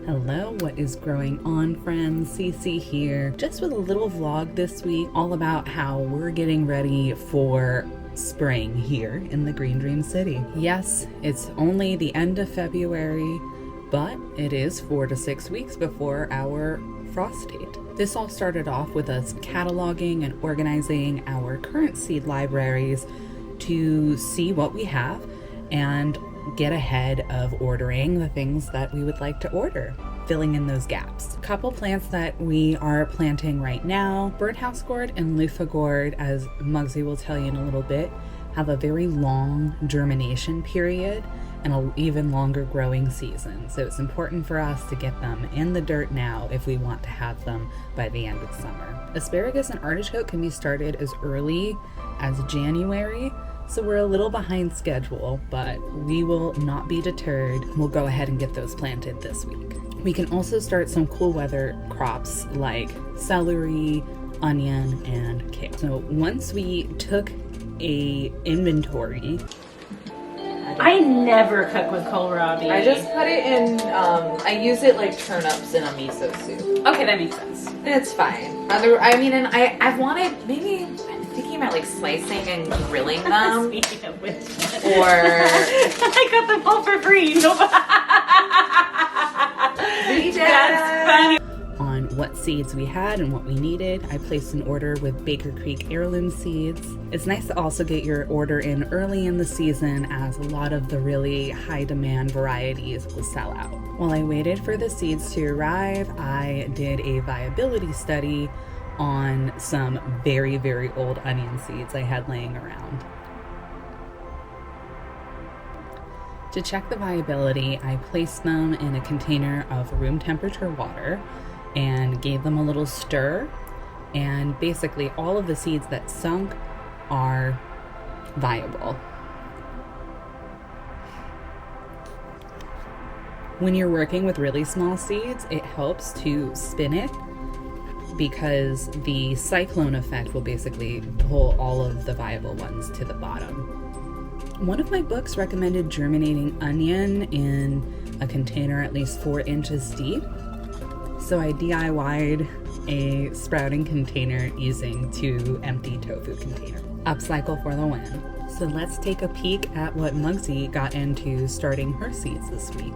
Hello, what is growing on, friends? Cece here, just with a little vlog this week all about how we're getting ready for spring here in the Green Dream City. Yes, it's only the end of February, but it is 4 to 6 weeks before our frost date. This all started off with us cataloging and organizing our current seed libraries to see what we have and get ahead of ordering the things that we would like to order, filling in those gaps. A couple plants that we are planting right now, birdhouse gourd and loofah gourd, as Muggsy will tell you in a little bit, have a very long germination period and an even longer growing season. So it's important for us to get them in the dirt now if we want to have them by the end of summer. Asparagus and artichoke can be started as early as January, so we're a little behind schedule, but we will not be deterred. We'll go ahead and get those planted this week. We can also start some cool weather crops like celery, onion, and kale. So once we took a inventory, I never cook with kohlrabi. I just put it in, I use it like turnips in a miso soup. Okay, that makes sense. It's fine. I've wanted, maybe, I'm thinking about like slicing and grilling them. Speaking of which. Or. I got them all for free. That's funny. on what seeds we had and what we needed. I placed an order with Baker Creek heirloom seeds. It's nice to also get your order in early in the season, as a lot of the really high demand varieties will sell out. While I waited for the seeds to arrive, I did a viability study on some very, very old onion seeds I had laying around. To check the viability, I placed them in a container of room temperature water and gave them a little stir, and basically all of the seeds that sunk are viable. When you're working with really small seeds, it helps to spin it because the cyclone effect will basically pull all of the viable ones to the bottom. One of my books recommended germinating onion in a container at least 4 inches deep. So I DIY'd a sprouting container using 2 empty tofu containers. Upcycle for the win. So let's take a peek at what Muggsy got into starting her seeds this week.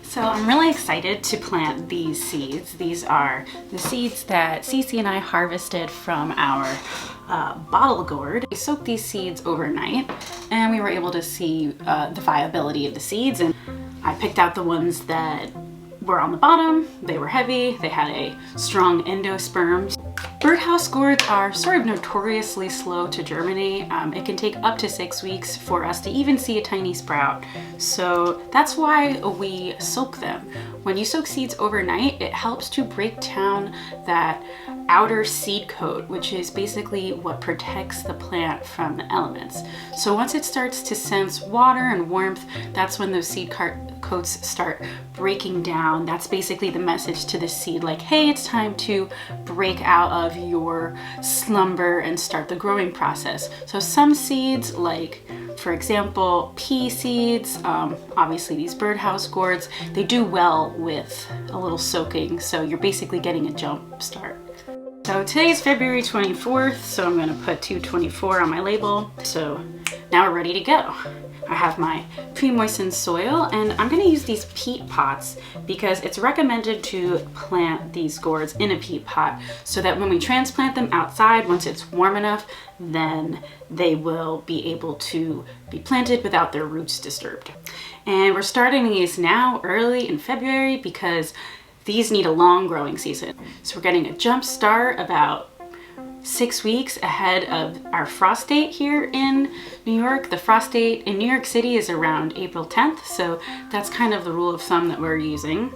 So I'm really excited to plant these seeds. These are the seeds that Cece and I harvested from our bottle gourd. We soaked these seeds overnight and we were able to see the viability of the seeds, and I picked out the ones that were on the bottom. They were heavy, they had a strong endosperm. Birdhouse gourds are sort of notoriously slow to germinate. It can take up to 6 weeks for us to even see a tiny sprout. So that's why we soak them. When you soak seeds overnight, it helps to break down that outer seed coat, which is basically what protects the plant from the elements. So once it starts to sense water and warmth, that's when those seed coats start breaking down. That's basically the message to the seed, like, hey, it's time to break out of your slumber and start the growing process. So some seeds, like for example pea seeds, obviously these birdhouse gourds, they do well with a little soaking, so you're basically getting a jump start. So today's February 24th, so I'm going to put 2/24 on my label. So now we're ready to go. I have my pre-moistened soil, and I'm going to use these peat pots because it's recommended to plant these gourds in a peat pot so that when we transplant them outside, once it's warm enough, then they will be able to be planted without their roots disturbed. And we're starting these now early in February because these need a long growing season. So we're getting a jump start about 6 weeks ahead of our frost date here in New York. The frost date in New York City is around April 10th, so that's kind of the rule of thumb that we're using.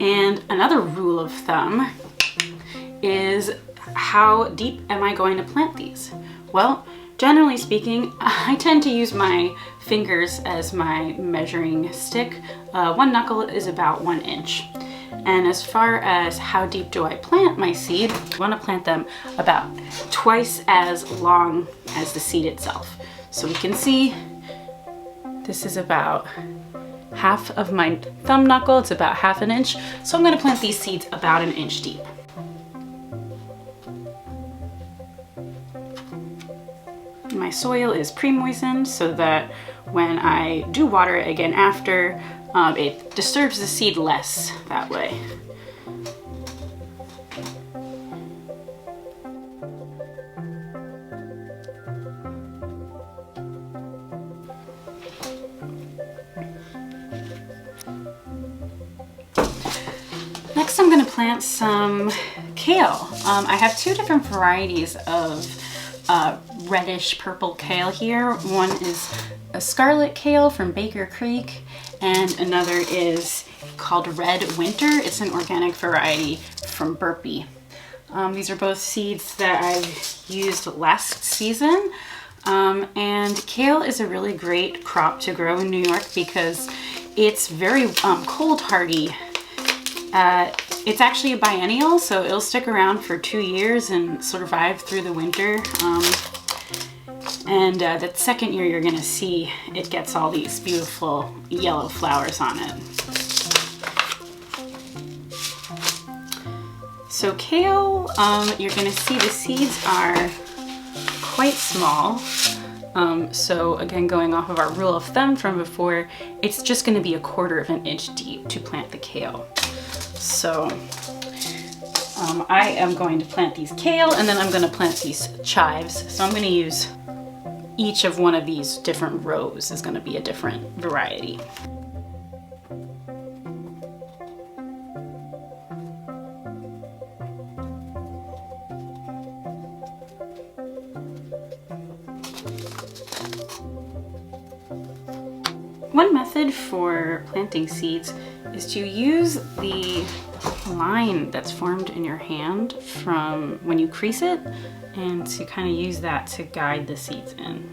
And another rule of thumb is, how deep am I going to plant these? Well, generally speaking, I tend to use my fingers as my measuring stick. 1 knuckle is about 1 inch. And as far as how deep do I plant my seed, I want to plant them about twice as long as the seed itself. So we can see this is about half of my thumb knuckle. It's about half an inch. So I'm gonna plant these seeds about an inch deep. My soil is pre-moistened so that when I do water it again after, it disturbs the seed less that way. Next, I'm gonna plant some kale. I have two different varieties of reddish purple kale here. One is a scarlet kale from Baker Creek, and another is called Red Winter. It's an organic variety from Burpee. These are both seeds that I've used last season. And kale is a really great crop to grow in New York because it's very cold hardy. It's actually a biennial, so it'll stick around for 2 years and survive through the winter. And the second year you're gonna see it gets all these beautiful yellow flowers on it. So kale, you're gonna see the seeds are quite small. So again, going off of our rule of thumb from before, it's just gonna be 1/4 of an inch deep to plant the kale. So I am going to plant these kale, and then I'm gonna plant these chives. So I'm gonna use each of one of these different rows is gonna be a different variety. One method for planting seeds is to use the line that's formed in your hand from when you crease it, and to kind of use that to guide the seeds in.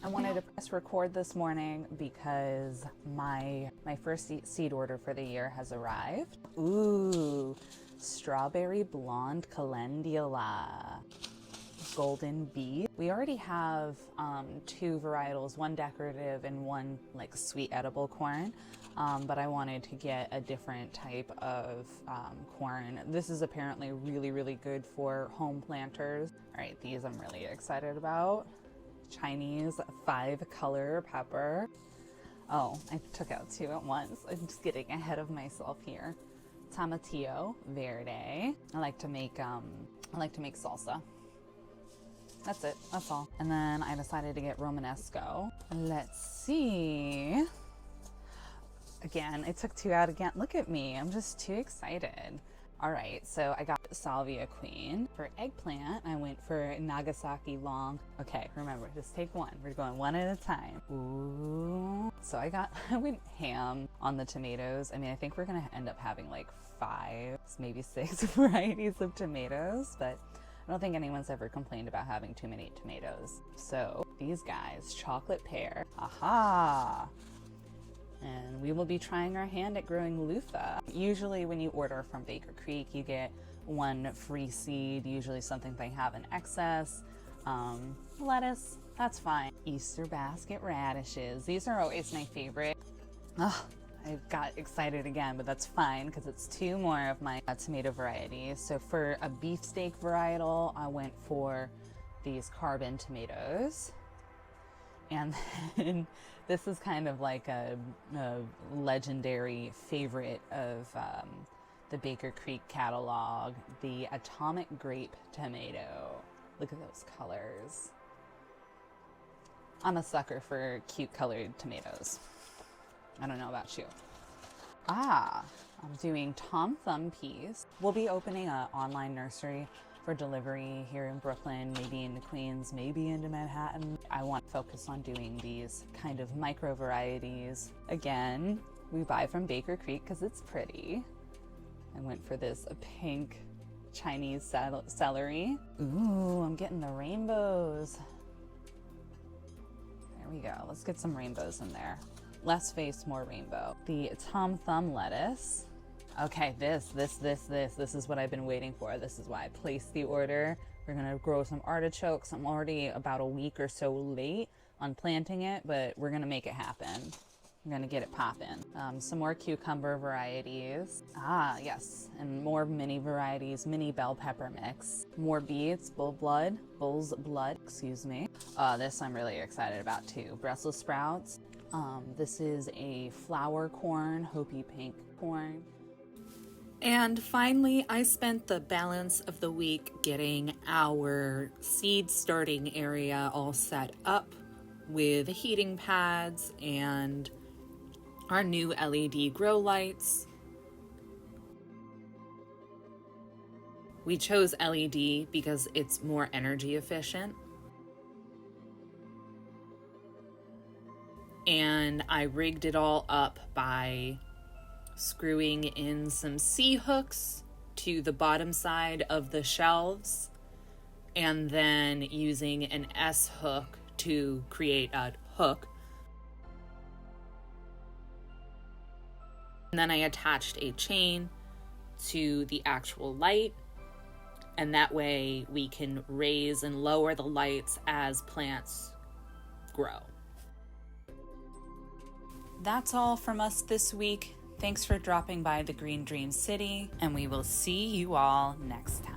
I wanted to press record this morning because my first seed order for the year has arrived. Ooh, strawberry blonde calendula. Golden bee. We already have 2 varietals, one decorative and one like sweet edible corn, but I wanted to get a different type of corn. This is apparently really good for home planters. All right, these I'm really excited about. Chinese 5-color pepper. Oh, I took out 2 at once. I'm just getting ahead of myself here. Tomatillo verde. I like to make salsa. That's it, that's all. And then I decided to get Romanesco. Let's see. Again, I took 2 out again. Look at me, I'm just too excited. All right, so I got Salvia Queen. For eggplant, I went for Nagasaki Long. Okay, remember, just take 1. We're going 1 at a time. Ooh. So I went ham on the tomatoes. I mean, I think we're gonna end up having like 5, maybe 6 varieties of tomatoes, but I don't think anyone's ever complained about having too many tomatoes. So these guys, chocolate pear, aha! And we will be trying our hand at growing loofah. Usually when you order from Baker Creek, you get 1 free seed, usually something they have in excess. Lettuce, that's fine. Easter basket radishes. These are always my favorite. Oh, I got excited again, but that's fine because it's 2 more of my tomato varieties. So for a beefsteak varietal, I went for these carbon tomatoes. And then this is kind of like a legendary favorite of the Baker Creek catalog, the atomic grape tomato. Look at those colors. I'm a sucker for cute colored tomatoes. I don't know about you. I'm doing Tom Thumb peas. We'll be opening an online nursery for delivery here in Brooklyn, maybe into Queens, maybe into Manhattan. I want to focus on doing these kind of micro varieties. Again, we buy from Baker Creek because it's pretty. I went for this pink Chinese celery. Ooh, I'm getting the rainbows. There we go. Let's get some rainbows in there. Less face, more rainbow. The Tom Thumb lettuce. Okay, this is what I've been waiting for. This is why I placed the order We're gonna grow some artichokes. I'm already about a week or so late on planting it, but we're gonna make it happen. I'm gonna get it popping. Some more cucumber varieties. Ah, yes, and more mini varieties, mini bell pepper mix. More beets, bull's blood, excuse me. This I'm really excited about too. Brussels sprouts. This is a flower corn, Hopi pink corn. And finally, I spent the balance of the week getting our seed starting area all set up with heating pads and our new LED grow lights. We chose LED because it's more energy efficient. And I rigged it all up by screwing in some C-hooks to the bottom side of the shelves and then using an S-hook to create a hook. And then I attached a chain to the actual light, and that way we can raise and lower the lights as plants grow. That's all from us this week. Thanks for dropping by the Green Dream City, and we will see you all next time.